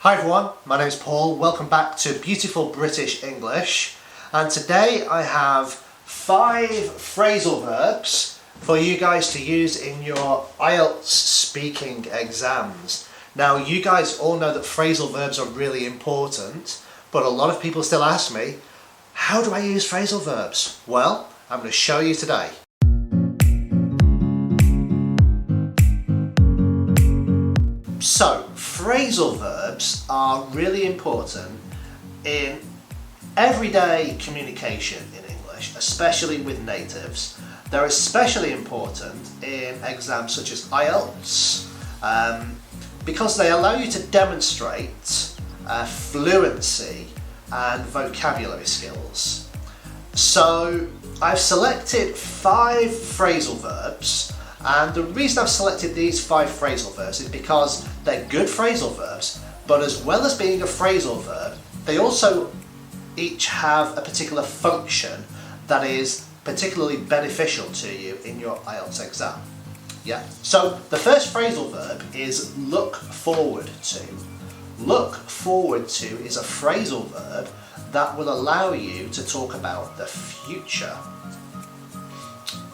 Hi everyone, my name is Paul. Welcome back to Beautiful British English, and today I have 5 phrasal verbs for you guys to use in your IELTS speaking exams. Now you guys all know that phrasal verbs are really important, but a lot of people still ask me, how do I use phrasal verbs? Well, I'm going to show you today. So, phrasal verbs are really important in everyday communication in English, especially with natives. They're especially important in exams such as IELTS because they allow you to demonstrate fluency and vocabulary skills. So, I've selected 5 phrasal verbs. And the reason I've selected these 5 phrasal verbs is because they're good phrasal verbs, but as well as being a phrasal verb, they also each have a particular function that is particularly beneficial to you in your IELTS exam. Yeah. So the first phrasal verb is look forward to. Look forward to is a phrasal verb that will allow you to talk about the future.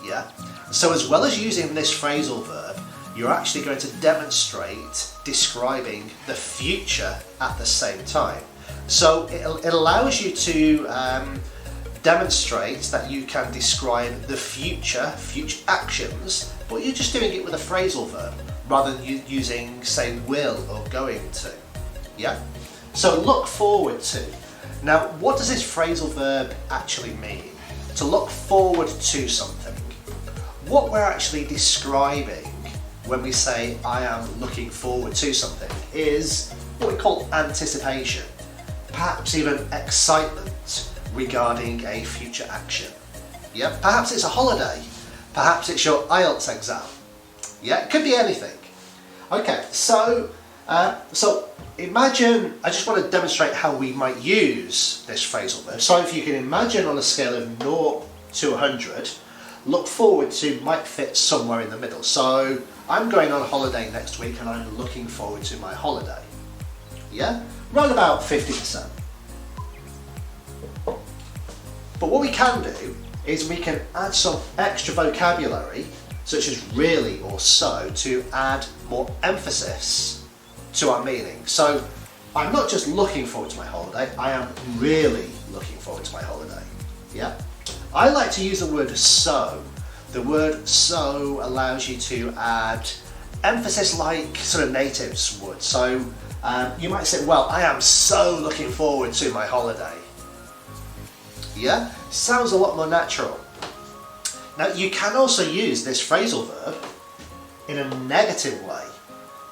Yeah. So as well as using this phrasal verb, you're actually going to demonstrate describing the future at the same time. So it allows you to demonstrate that you can describe the future actions, but you're just doing it with a phrasal verb rather than using, say, will or going to. Yeah? So look forward to. Now, what does this phrasal verb actually mean? To look forward to something. What we're actually describing when we say I am looking forward to something is what we call anticipation, perhaps even excitement regarding a future action. Yeah, perhaps it's a holiday, perhaps it's your IELTS exam. Yeah, it could be anything. Okay, so imagine, I just want to demonstrate how we might use this phrasal verb. So if you can imagine on a scale of 0 to 100, look forward to might fit somewhere in the middle. So I'm going on holiday next week and I'm looking forward to my holiday. Yeah? Around about 50%. But what we can do is we can add some extra vocabulary, such as really or so, to add more emphasis to our meaning. So I'm not just looking forward to my holiday, I am really looking forward to my holiday. Yeah? I like to use the word so. The word so allows you to add emphasis like sort of natives would. So you might say, well, I am so looking forward to my holiday. Yeah? Sounds a lot more natural. Now you can also use this phrasal verb in a negative way.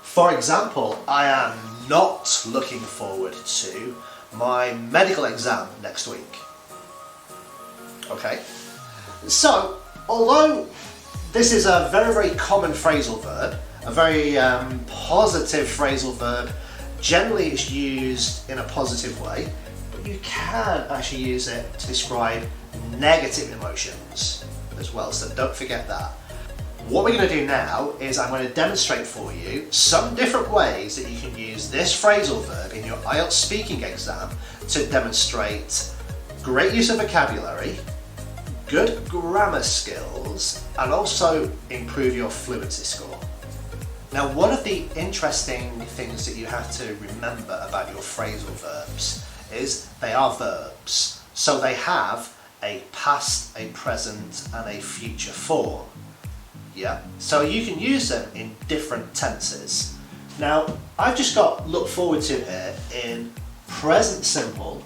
For example, I am not looking forward to my medical exam next week. Okay, so although this is a very, very common phrasal verb, a very positive phrasal verb, generally it's used in a positive way, but you can actually use it to describe negative emotions as well, so don't forget that. What we're going to do now is I'm going to demonstrate for you some different ways that you can use this phrasal verb in your IELTS speaking exam to demonstrate great use of vocabulary, good grammar skills, and also improve your fluency score. Now, one of the interesting things that you have to remember about your phrasal verbs is they are verbs. So they have a past, a present, and a future form. Yeah, so you can use them in different tenses. Now, I've just got look forward to here in present simple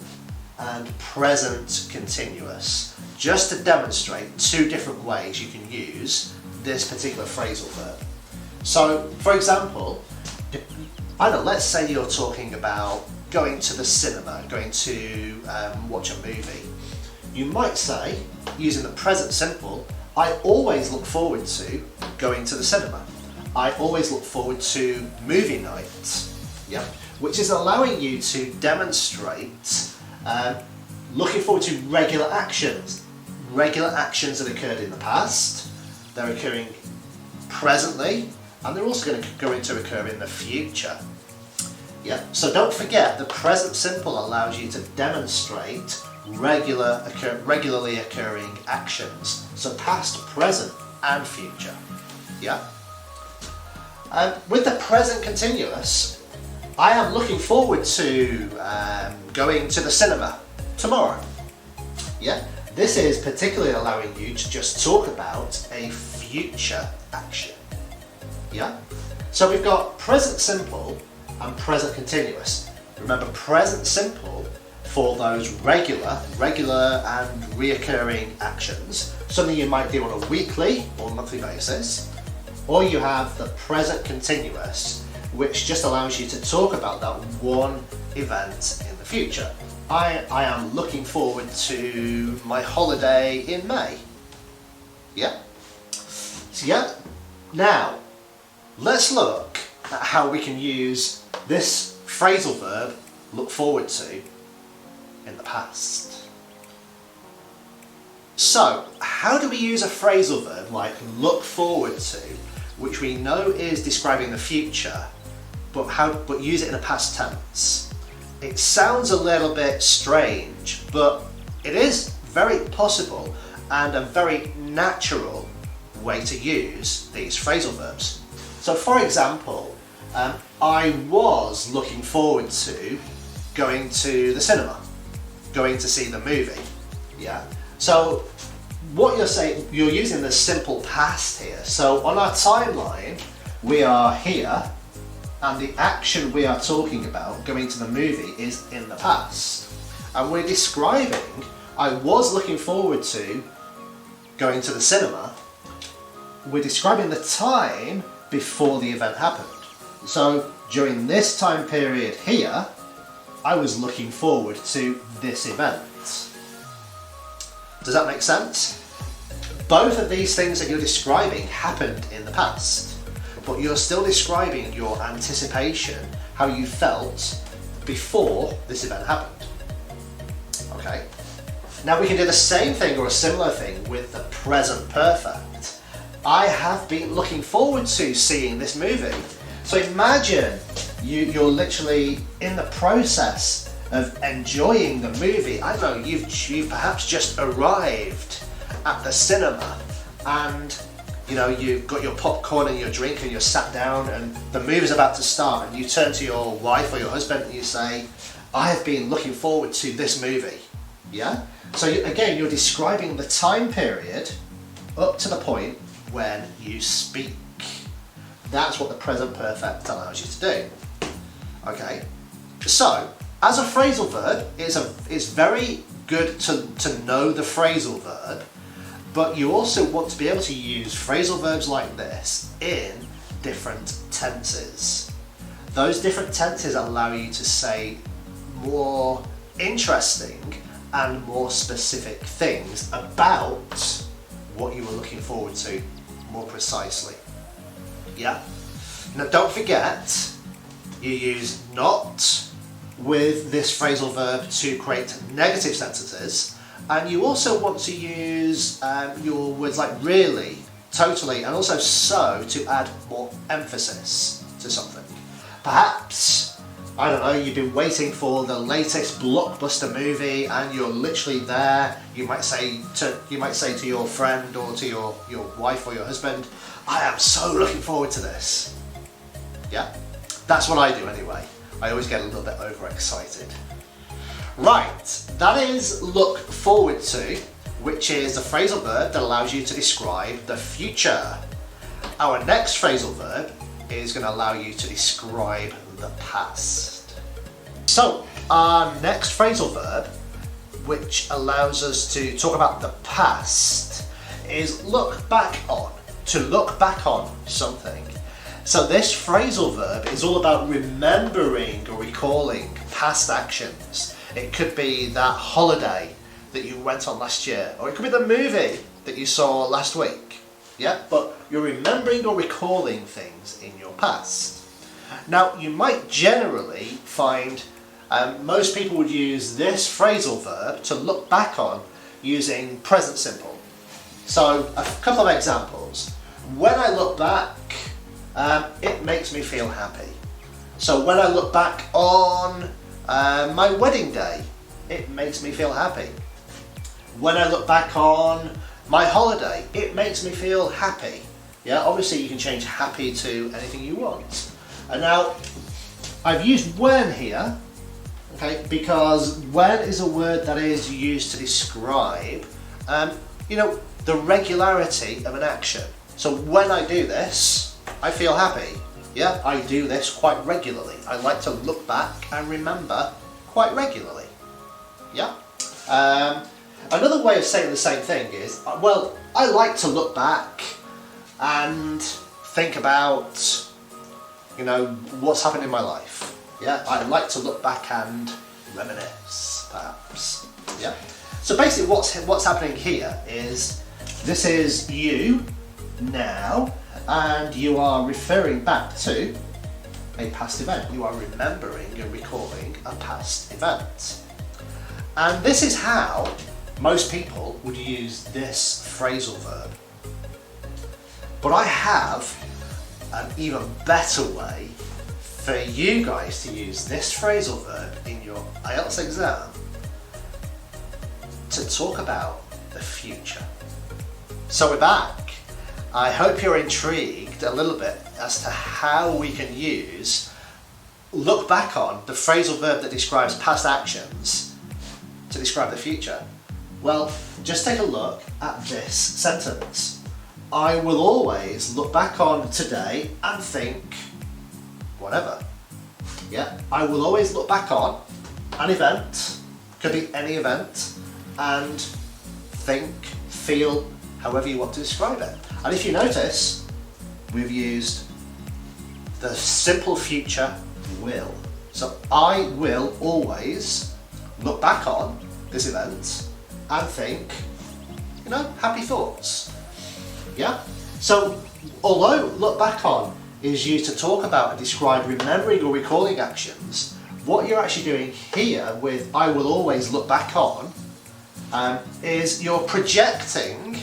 and present continuous, just to demonstrate 2 different ways you can use this particular phrasal verb. So, for example, I don't know, let's say you're talking about going to the cinema, going to watch a movie. You might say, using the present simple, I always look forward to going to the cinema. I always look forward to movie nights. Yeah, which is allowing you to demonstrate looking forward to regular actions that occurred in the past, they're occurring presently, and they're also going to occur in the future. Yeah. So don't forget, the present simple allows you to demonstrate regularly occurring actions. So past, present, and future. Yeah. And with the present continuous, I am looking forward to going to the cinema tomorrow. Yeah. This is particularly allowing you to just talk about a future action. Yeah. So we've got present simple and present continuous. Remember, present simple for those regular and reoccurring actions, something you might do on a weekly or monthly basis, or you have the present continuous, which just allows you to talk about that one event in the future. I am looking forward to my holiday in May. Yeah? So yeah, now let's look at how we can use this phrasal verb, look forward to, in the past. So, how do we use a phrasal verb like look forward to, which we know is describing the future, but use it in a past tense? It sounds a little bit strange, but it is very possible and a very natural way to use these phrasal verbs. So for example, I was looking forward to going to the cinema, going to see the movie. Yeah. So what you're saying, you're using the simple past here. So on our timeline, we are here, and the action we are talking about, going to the movie, is in the past. And we're describing, I was looking forward to going to the cinema. We're describing the time before the event happened. So during this time period here, I was looking forward to this event. Does that make sense? Both of these things that you're describing happened in the past, but you're still describing your anticipation, how you felt before this event happened. Okay? Now we can do the same thing or a similar thing with the present perfect. I have been looking forward to seeing this movie. So imagine you're literally in the process of enjoying the movie. I don't know, you've perhaps just arrived at the cinema, and you know, you've got your popcorn and your drink and you're sat down and the movie's about to start, and you turn to your wife or your husband and you say, I have been looking forward to this movie. Yeah? So again, you're describing the time period up to the point when you speak. That's what the present perfect allows you to do. Okay? So, as a phrasal verb, it's very good to know the phrasal verb, but you also want to be able to use phrasal verbs like this in different tenses. Those different tenses allow you to say more interesting and more specific things about what you were looking forward to more precisely. Yeah? Now don't forget, you use not with this phrasal verb to create negative sentences, and you also want to use your words like really, totally, and also so to add more emphasis to something. Perhaps, I don't know, you've been waiting for the latest blockbuster movie and you're literally there. You might say to your friend or to your wife or your husband, I am so looking forward to this. Yeah? That's what I do anyway. I always get a little bit overexcited. Right, that is look forward to, which is a phrasal verb that allows you to describe the future. Our next phrasal verb is going to allow you to describe the past. So, our next phrasal verb, which allows us to talk about the past, is look back on, to look back on something. So this phrasal verb is all about remembering or recalling past actions. It could be that holiday that you went on last year, or it could be the movie that you saw last week. Yeah, but you're remembering or recalling things in your past. Now, you might generally find most people would use this phrasal verb to look back on using present simple. So, a couple of examples. When I look back, it makes me feel happy. So when I look back on my wedding day, it makes me feel happy. When I look back on my holiday, it makes me feel happy. Yeah, obviously you can change happy to anything you want. And now, I've used when here, okay, because when is a word that is used to describe, you know, the regularity of an action. So when I do this, I feel happy. Yeah, I do this quite regularly. I like to look back and remember quite regularly. Yeah. Another way of saying the same thing is, well, I like to look back and think about, you know, what's happened in my life. Yeah, I like to look back and reminisce, perhaps. Yeah. So basically, what's happening here is this is you now, and you are referring back to a past event. You are remembering and recalling a past event. And this is how most people would use this phrasal verb. But I have an even better way for you guys to use this phrasal verb in your IELTS exam to talk about the future. So we're back. I hope you're intrigued a little bit as to how we can look back on the phrasal verb that describes past actions to describe the future. Well, just take a look at this sentence. I will always look back on today and think whatever. Yeah, I will always look back on an event, could be any event, and think, feel, however you want to describe it. And if you notice, we've used the simple future will. So I will always look back on this event and think, you know, happy thoughts. Yeah? So although look back on is used to talk about and describe remembering or recalling actions, what you're actually doing here with I will always look back on is you're projecting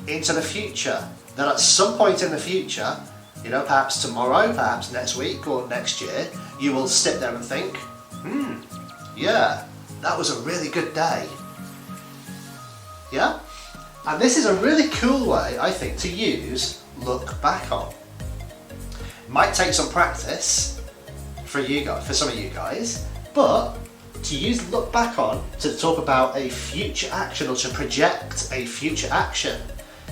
into the future, that at some point in the future, you know, perhaps tomorrow, perhaps next week or next year, you will sit there and think, yeah, that was a really good day. Yeah? And this is a really cool way, I think, to use look back on. It might take some practice for you guys, for some of you guys, but to use look back on to talk about a future action or to project a future action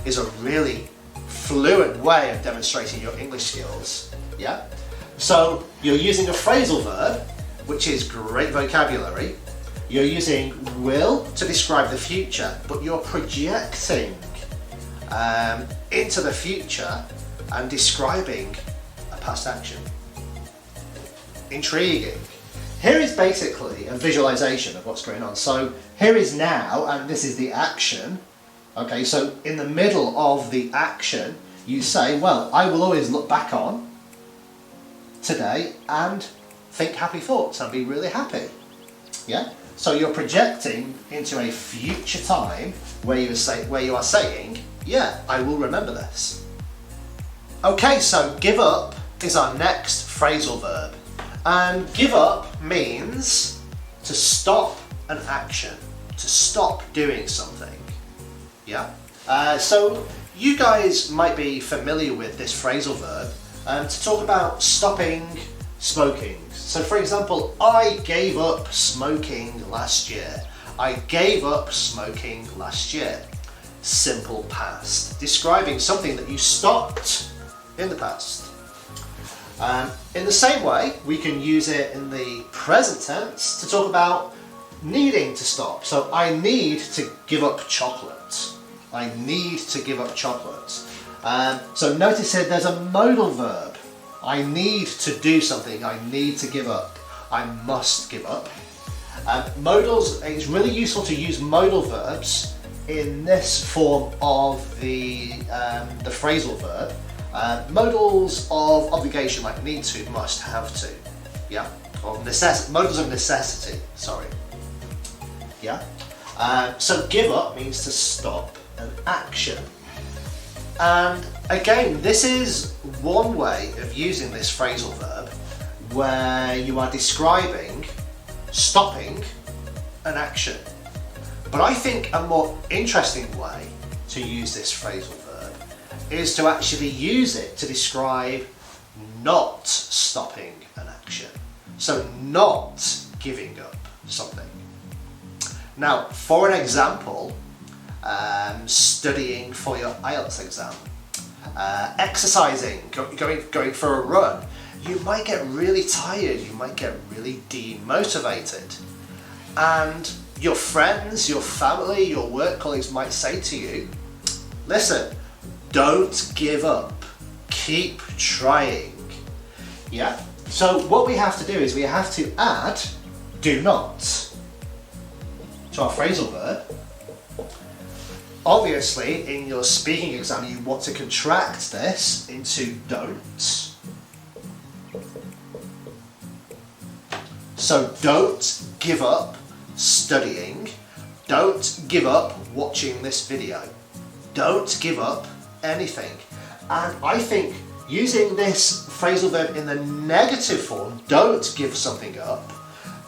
is a really fluent way of demonstrating your English skills. Yeah? So you're using a phrasal verb, which is great vocabulary. You're using will to describe the future, but you're projecting into the future and describing a past action. Intriguing. Here is basically a visualization of what's going on. So here is now, and this is the action. Okay, so in the middle of the action, you say, well, I will always look back on today and think happy thoughts and be really happy. Yeah? So you're projecting into a future time where you are saying, yeah, I will remember this. Okay, so give up is our next phrasal verb. And give up means to stop an action, to stop doing something. Yeah? So you guys might be familiar with this phrasal verb to talk about stopping smoking. So for example, I gave up smoking last year. I gave up smoking last year. Simple past, describing something that you stopped in the past. In the same way, we can use it in the present tense to talk about needing to stop. So I need to give up chocolate. I need to give up chocolate. So notice here there's a modal verb. I need to do something. I need to give up. I must give up. Modals, it's really useful to use modal verbs in this form of the phrasal verb. Modals of obligation like need to, must, have to. Yeah? Or modals of necessity, sorry. Yeah? So give up means to stop an action. And again, this is one way of using this phrasal verb where you are describing stopping an action. But I think a more interesting way to use this phrasal verb is to actually use it to describe not stopping an action. So not giving up something. Now, for an example, studying for your IELTS exam, exercising, going for a run, you might get really tired, you might get really demotivated. And your friends, your family, your work colleagues might say to you, listen, don't give up, keep trying. Yeah? So what we have to do is we have to add do not to our phrasal verb. Obviously, in your speaking exam, you want to contract this into don't. So don't give up studying. Don't give up watching this video. Don't give up anything. And I think using this phrasal verb in the negative form, don't give something up,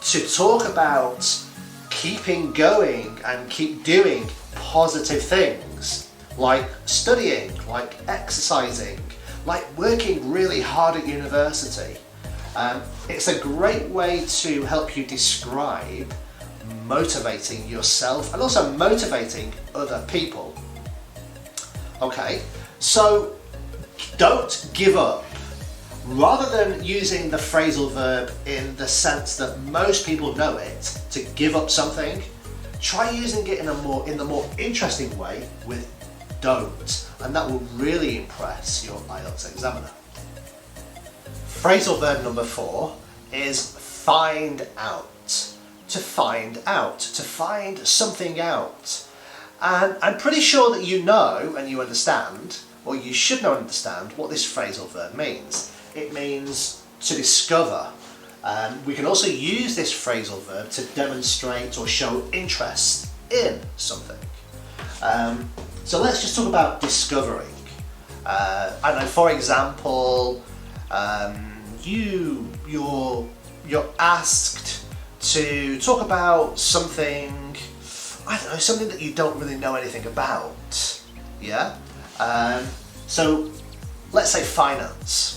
to talk about keeping going and keep doing positive things, like studying, like exercising, like working really hard at university. It's a great way to help you describe motivating yourself and also motivating other people. Okay, so don't give up. Rather than using the phrasal verb in the sense that most people know it, to give up something, try using it in the more interesting way with don't, and that will really impress your IELTS examiner. Phrasal verb number 4 is find out. To find out, to find something out. And I'm pretty sure that you know and you understand, or you should know and understand, what this phrasal verb means. It means to discover. We can also use this phrasal verb to demonstrate or show interest in something. So let's just talk about discovering. I don't know, for example, you're asked to talk about something, I don't know, something that you don't really know anything about. Yeah? So let's say finance.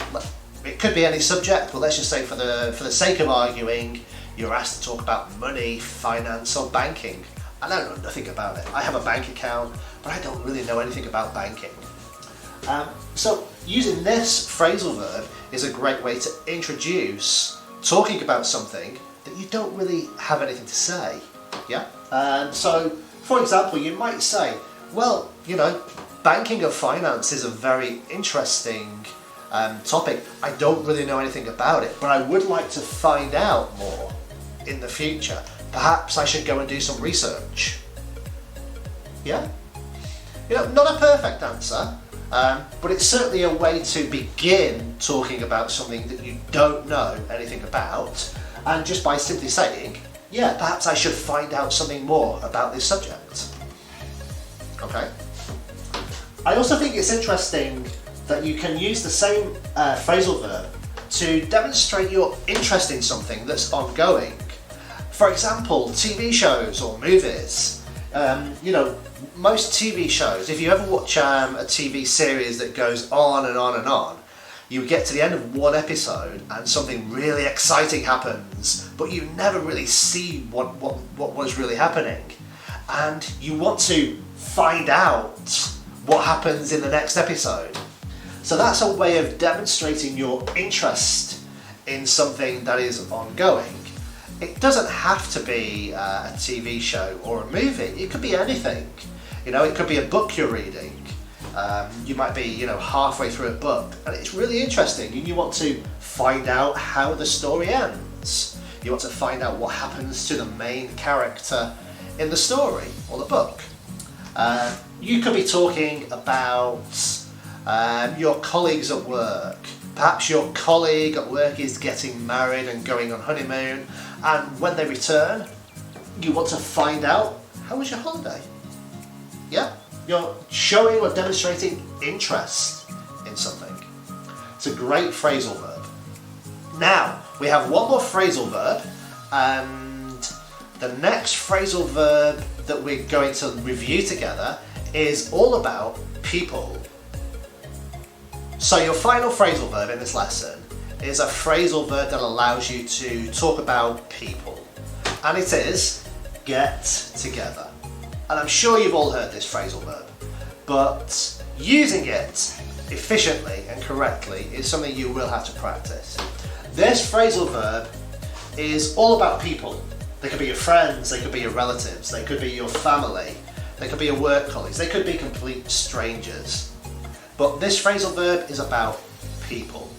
It could be any subject, but let's just say for the sake of arguing, you're asked to talk about money, finance, or banking. I don't know nothing about it. I have a bank account, but I don't really know anything about banking. So using this phrasal verb is a great way to introduce talking about something that you don't really have anything to say. Yeah? So, for example, you might say, well, you know, banking and finance is a very interesting topic. I don't really know anything about it, but I would like to find out more in the future. Perhaps I should go and do some research. Yeah? You know, not a perfect answer, but it's certainly a way to begin talking about something that you don't know anything about, and just by simply saying, yeah, perhaps I should find out something more about this subject. Okay? I also think it's interesting that you can use the same phrasal verb to demonstrate your interest in something that's ongoing. For example, TV shows or movies. You know, most TV shows, if you ever watch a TV series that goes on and on and on, you get to the end of one episode and something really exciting happens, but you never really see what was really happening. And you want to find out what happens in the next episode. So that's a way of demonstrating your interest in something that is ongoing. It doesn't have to be a TV show or a movie. It could be anything. You know, it could be a book you're reading. You might be, you know, halfway through a book and it's really interesting and you want to find out how the story ends. You want to find out what happens to the main character in the story or the book. You could be talking about your colleagues at work. Perhaps your colleague at work is getting married and going on honeymoon, and when they return, you want to find out, how was your holiday? Yeah? You're showing or demonstrating interest in something. It's a great phrasal verb. Now, we have one more phrasal verb, and the next phrasal verb that we're going to review together is all about people. So your final phrasal verb in this lesson is a phrasal verb that allows you to talk about people, and it is get together. And I'm sure you've all heard this phrasal verb, but using it efficiently and correctly is something you will have to practice. This phrasal verb is all about people. They could be your friends, they could be your relatives, they could be your family, they could be your work colleagues, they could be complete strangers. But this phrasal verb is about people.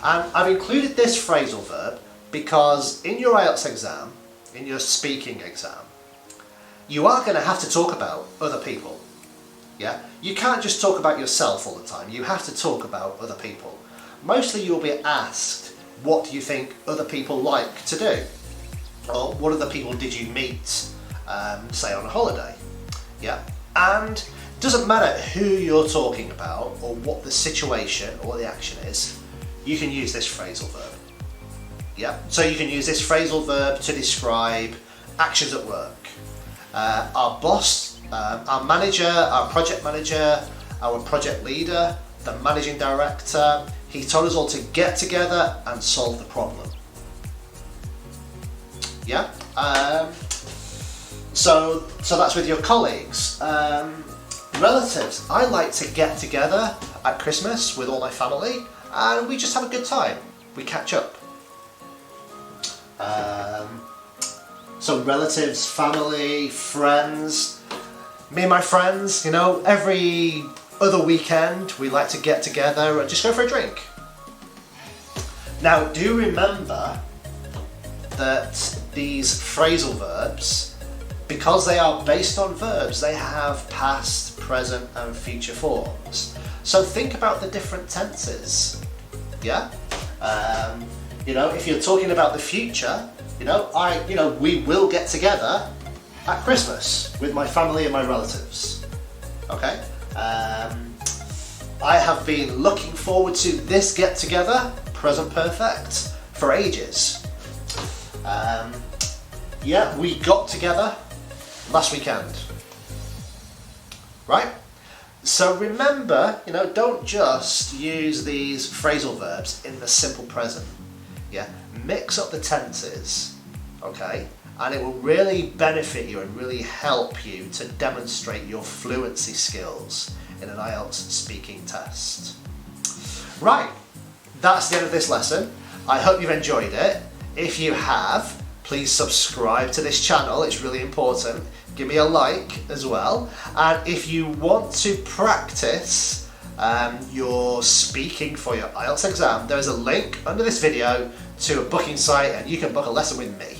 And I've included this phrasal verb because in your IELTS exam, in your speaking exam, you are going to have to talk about other people. Yeah? You can't just talk about yourself all the time. You have to talk about other people. Mostly you'll be asked, what do you think other people like to do? Or what other people did you meet, say on a holiday? Yeah? And it doesn't matter who you're talking about or what the situation or what the action is, you can use this phrasal verb. Yeah? So you can use this phrasal verb to describe actions at work. Our boss, our manager, our project leader, the managing director, he told us all to get together and solve the problem. Yeah? So that's with your colleagues. Relatives, I like to get together at Christmas with all my family and we just have a good time. We catch up. So relatives, family, friends. Me and my friends, you know, every other weekend we like to get together and just go for a drink. Now do remember that these phrasal verbs, because they are based on verbs, they have past, present and future forms. So think about the different tenses. Yeah? You know, if you're talking about the future, we will get together at Christmas with my family and my relatives. Okay? I have been looking forward to this get together, present perfect, for ages. Yeah, we got together last weekend. Right? So remember, don't just use these phrasal verbs in the simple present. Yeah, mix up the tenses, okay? And it will really benefit you and really help you to demonstrate your fluency skills in an IELTS speaking test. Right, that's the end of this lesson. I hope you've enjoyed it. If you have, please subscribe to this channel, it's really important. Give me a like as well. And if you want to practice your speaking for your IELTS exam, there is a link under this video to a booking site and you can book a lesson with me.